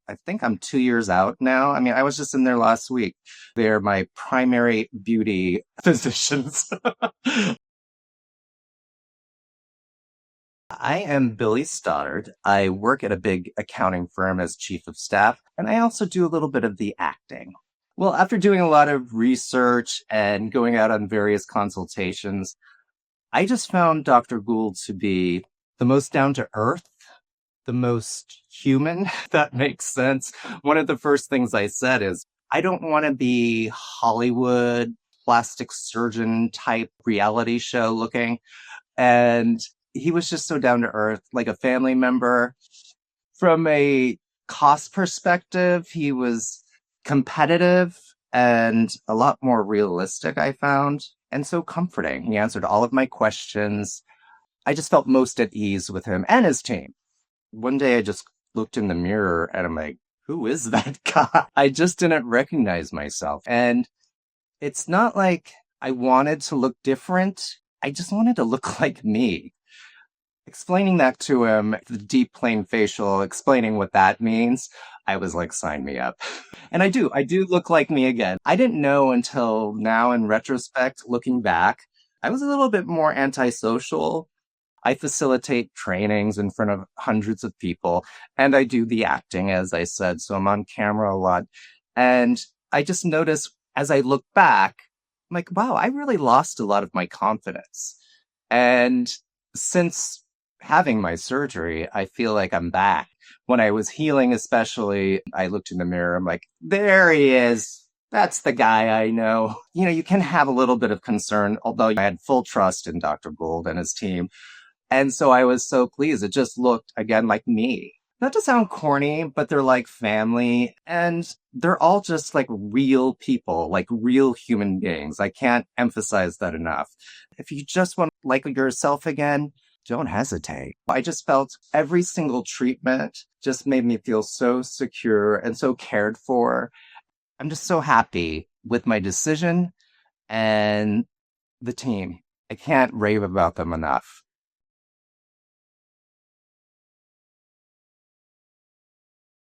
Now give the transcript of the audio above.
I think I'm 2 years out now. I mean, I was just in there last week. They're my primary beauty physicians. I am Billy Stoddard. I work at a big accounting firm as chief of staff, and I also do a little bit of the acting. Well, after doing a lot of research and going out on various consultations, I just found Dr. Gould to be the most down to earth, the most human, if that makes sense. One of the first things I said is, I don't want to be Hollywood plastic surgeon type reality show looking. And he was just so down to earth, like a family member. From a cost perspective, he was competitive and a lot more realistic, I found, and so comforting. He answered all of my questions. I just felt most at ease with him and his team. One day I just looked in the mirror and I'm like, who is that guy? I just didn't recognize myself. And it's not like I wanted to look different. I just wanted to look like me. Explaining that to him, the deep plane facial, explaining what that means, I was like, sign me up. And I do look like me again. I didn't know until now in retrospect, looking back, I was a little bit more antisocial. I facilitate trainings in front of hundreds of people, and I do the acting, as I said, so I'm on camera a lot. And I just noticed as I look back, I'm like, wow, I really lost a lot of my confidence. And since having my surgery, I feel like I'm back. When I was healing, especially, I looked in the mirror. I'm like, there he is. That's the guy I know. You can have a little bit of concern, although I had full trust in Dr. Gould and his team. And so I was so pleased. It just looked, again, like me. Not to sound corny, but they're like family. And they're all just like real people, like real human beings. I can't emphasize that enough. If you just want to like yourself again, don't hesitate. I just felt every single treatment just made me feel so secure and so cared for. I'm just so happy with my decision and the team. I can't rave about them enough.